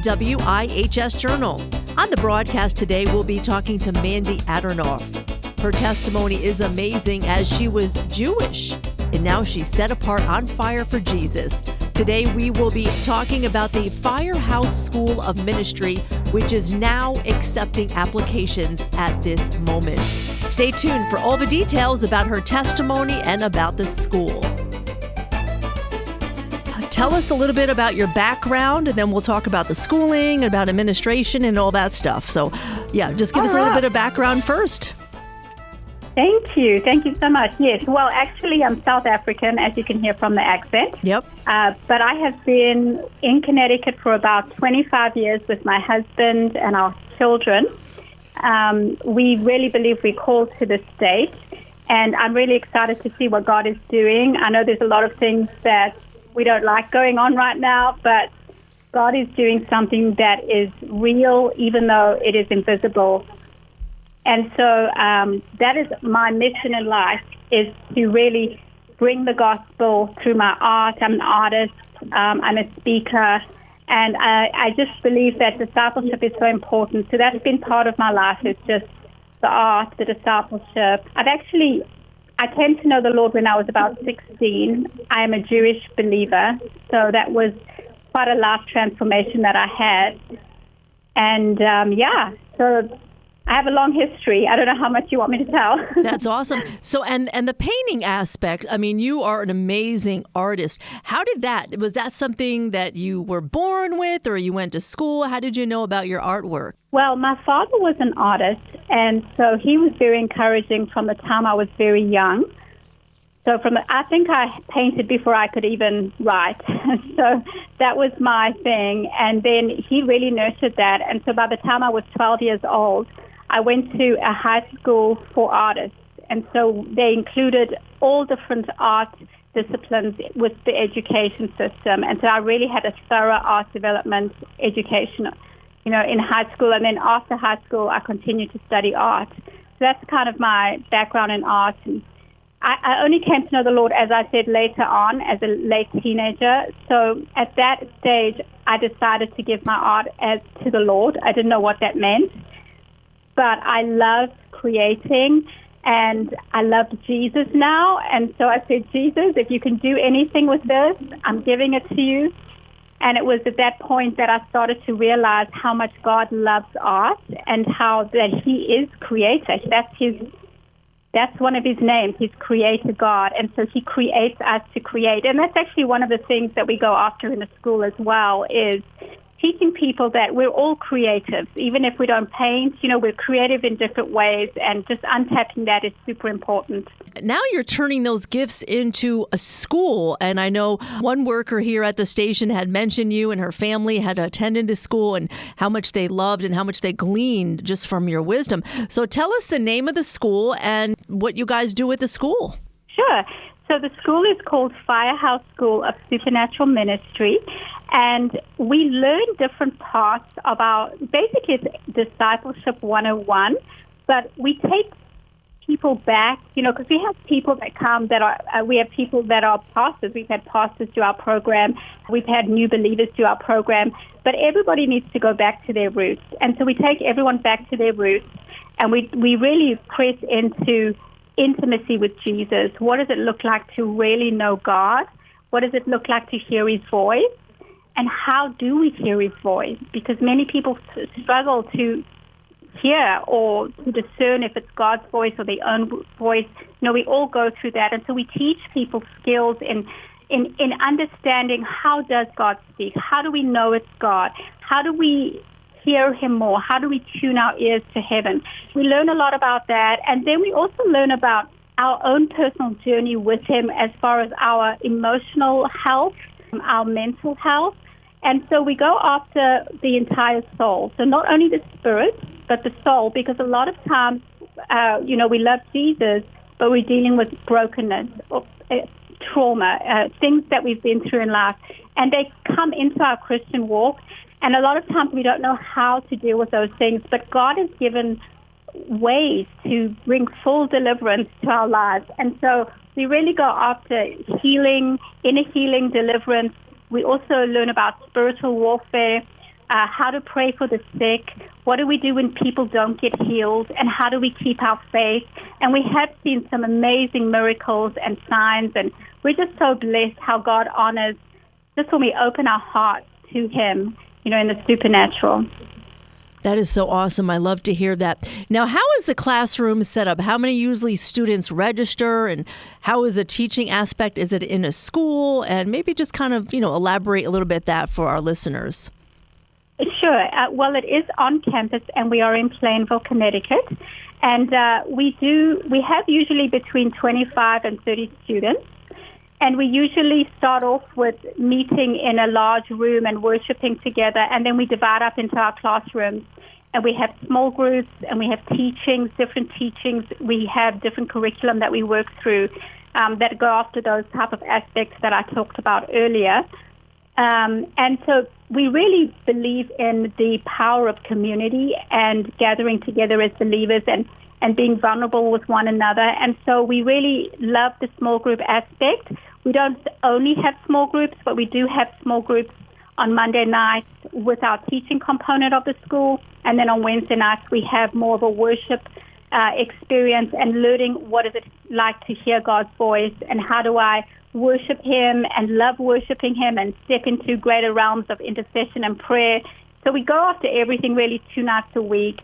WIHS Journal. On the broadcast today, we'll be talking to Mandy Addernoff. Her testimony is amazing as she was Jewish, and now she's set apart on fire for Jesus. Today, we will be talking about the Firehouse School of Ministry, which is now accepting applications at this moment. Stay tuned for all the details about her testimony and about the school. Tell us a little bit about your background, and then we'll talk about the schooling, about administration, and all that stuff. So, just give us a little bit of background first. Thank you. Thank you so much. Yes. Well, actually, I'm South African, as you can hear from the accent. Yep. But I have been in Connecticut for about 25 years with my husband and our children. We really believe we're called to the state, and I'm really excited to see what God is doing. I know there's a lot of things that we don't like going on right now, but God is doing something that is real, even though it is invisible. And so that is my mission in life, is to really bring the gospel through my art. I'm an artist. I'm a speaker. And I just believe that discipleship is so important. So that's been part of my life, is just the art, the discipleship. I came to know the Lord when I was about 16. I am a Jewish believer. So that was quite a life transformation that I had. And so I have a long history. I don't know how much you want me to tell. That's awesome. So, and the painting aspect, I mean, you are an amazing artist. How did that, was that something that you were born with, or you went to school? How did you know about your artwork? Well, my father was an artist, and so he was very encouraging from the time I was very young. So I think I painted before I could even write. So that was my thing. And then he really nurtured that. And so by the time I was 12 years old, I went to a high school for artists. And so they included all different art disciplines with the education system. And so I really had a thorough art development education, in high school. And then after high school, I continued to study art. So that's kind of my background in art. And I only came to know the Lord, as I said, later on, as a late teenager. So at that stage, I decided to give my art to the Lord. I didn't know what that meant. But I love creating, and I love Jesus now. And so I said, Jesus, if you can do anything with this, I'm giving it to you. And it was at that point that I started to realize how much God loves art, and how that he is creator. That's one of his names. He's creator God. And so he creates us to create. And that's actually one of the things that we go after in the school as well, is teaching people that we're all creative. Even if we don't paint, we're creative in different ways, and just untapping that is super important. Now you're turning those gifts into a school. And I know one worker here at the station had mentioned you, and her family had attended to school, and how much they loved and how much they gleaned just from your wisdom. So tell us the name of the school and what you guys do at the school. Sure. So the school is called Firehouse School of Supernatural Ministry, and we learn different parts of basically it's Discipleship 101, but we take people back, because we have people that come we have people that are pastors. We've had pastors do our program. We've had new believers do our program, but everybody needs to go back to their roots. And so we take everyone back to their roots, and we really press into intimacy with Jesus. What does it look like to really know God? What does it look like to hear his voice? And how do we hear his voice? Because many people struggle to hear or to discern if it's God's voice or their own voice. We all go through that. And so we teach people skills in understanding, how does God speak? How do we know it's God? How do we hear him more? How do we tune our ears to heaven? We learn a lot about that. And then we also learn about our own personal journey with him, as far as our emotional health, our mental health. And so we go after the entire soul. So not only the spirit, but the soul, because a lot of times, we love Jesus, but we're dealing with brokenness, or trauma, things that we've been through in life. And they come into our Christian walk. And a lot of times we don't know how to deal with those things, but God has given ways to bring full deliverance to our lives. And so we really go after healing, inner healing, deliverance. We also learn about spiritual warfare. how to pray for the sick, what do we do when people don't get healed, and how do we keep our faith. And we have seen some amazing miracles and signs, and we're just so blessed how God honors just when we open our hearts to him, in the supernatural. That is so awesome. I love to hear that. Now, how is the classroom set up? How many usually students register, and how is the teaching aspect? Is it in a school? And maybe just kind of, elaborate a little bit that for our listeners. Sure. Well, it is on campus, and we are in Plainville, Connecticut. And we have usually between 25 and 30 students. And we usually start off with meeting in a large room and worshiping together, and then we divide up into our classrooms. And we have small groups, and we have different teachings. We have different curriculum that we work through that go after those type of aspects that I talked about earlier. And so we really believe in the power of community and gathering together as believers and being vulnerable with one another. And so we really love the small group aspect. We don't only have small groups, but we do have small groups on Monday nights with our teaching component of the school. And then on Wednesday nights, we have more of a worship experience and learning what is it like to hear God's voice and how do I worship him and love worshiping him and step into greater realms of intercession and prayer. So we go after everything really 2 nights a week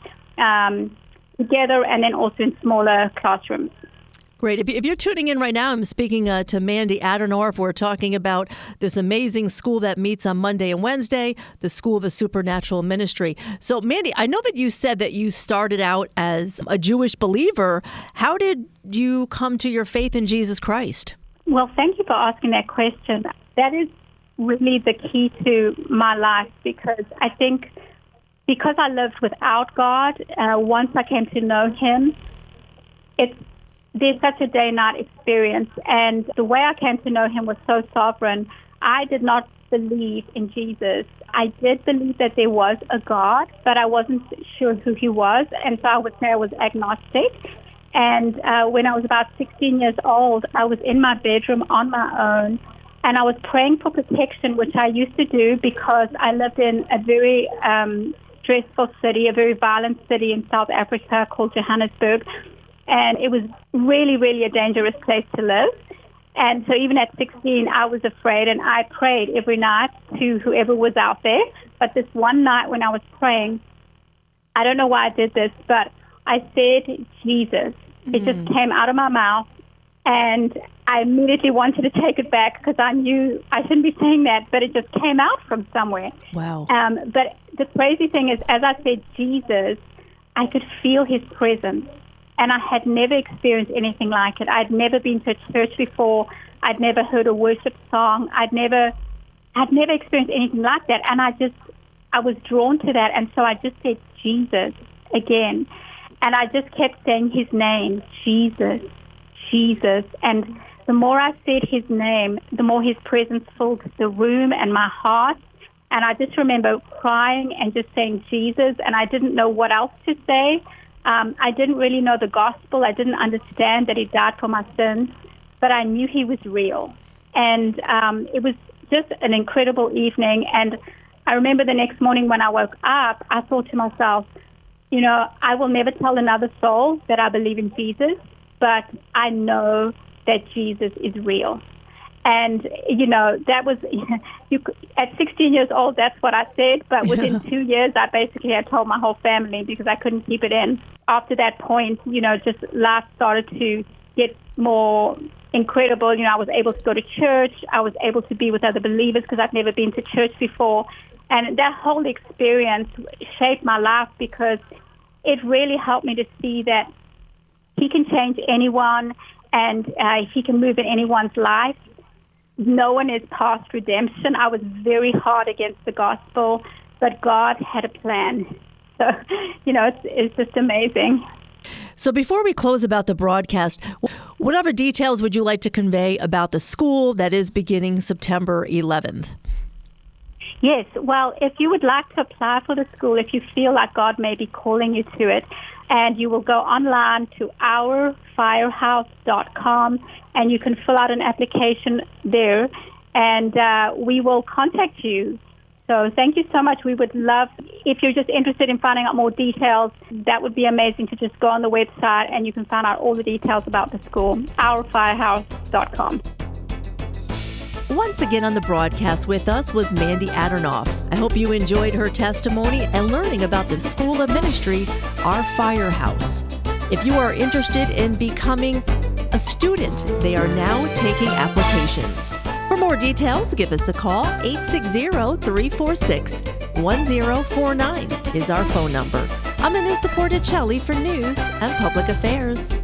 together, and then also in smaller classrooms. Great. If you're tuning in right now, I'm speaking to Mandy Adornorf. We're talking about this amazing school that meets on Monday and Wednesday, the School of a Supernatural Ministry. So, Mandy, I know that you said that you started out as a Jewish believer. How did you come to your faith in Jesus Christ? Well, thank you for asking that question. That is really the key to my life, because I think because I lived without God, once I came to know him, there's such a day-night experience. And the way I came to know him was so sovereign. I did not believe in Jesus. I did believe that there was a God, but I wasn't sure who he was. And so I would say I was agnostic. And when I was about 16 years old, I was in my bedroom on my own, and I was praying for protection, which I used to do because I lived in a very stressful city, a very violent city in South Africa called Johannesburg. And it was really, really a dangerous place to live. And so even at 16, I was afraid, and I prayed every night to whoever was out there. But this one night when I was praying, I don't know why I did this, but I said Jesus. It just came out of my mouth, and I immediately wanted to take it back because I knew I shouldn't be saying that, but it just came out from somewhere. Wow. But the crazy thing is, as I said Jesus, I could feel his presence, and I had never experienced anything like it. I'd never been to a church before. I'd never heard a worship song. I'd never experienced anything like that, and I was drawn to that, and so I just said Jesus again. And I just kept saying his name, Jesus, Jesus. And the more I said his name, the more his presence filled the room and my heart. And I just remember crying and just saying Jesus, and I didn't know what else to say. I didn't really know the gospel. I didn't understand that he died for my sins, but I knew he was real. And it was just an incredible evening. And I remember the next morning when I woke up, I thought to myself, I will never tell another soul that I believe in Jesus, but I know that Jesus is real. And, that was, at 16 years old, that's what I said. But within 2 years, I basically had told my whole family because I couldn't keep it in. After that point, just life started to get more incredible. I was able to go to church. I was able to be with other believers because I've never been to church before. And that whole experience shaped my life because it really helped me to see that he can change anyone and he can move in anyone's life. No one is past redemption. I was very hard against the gospel, but God had a plan. So, it's just amazing. So before we close about the broadcast, what other details would you like to convey about the school that is beginning September 11th? Yes. Well, if you would like to apply for the school, if you feel like God may be calling you to it, and you will go online to ourfirehouse.com, and you can fill out an application there, and we will contact you. So thank you so much. We would love, if you're just interested in finding out more details, that would be amazing to just go on the website and you can find out all the details about the school, ourfirehouse.com. Once again on the broadcast with us was Mandy Adernoff. I hope you enjoyed her testimony and learning about the School of Ministry, Our Firehouse. If you are interested in becoming a student, they are now taking applications. For more details, give us a call. 860-346-1049 is our phone number. I'm Anu Supported Shelley for News and Public Affairs.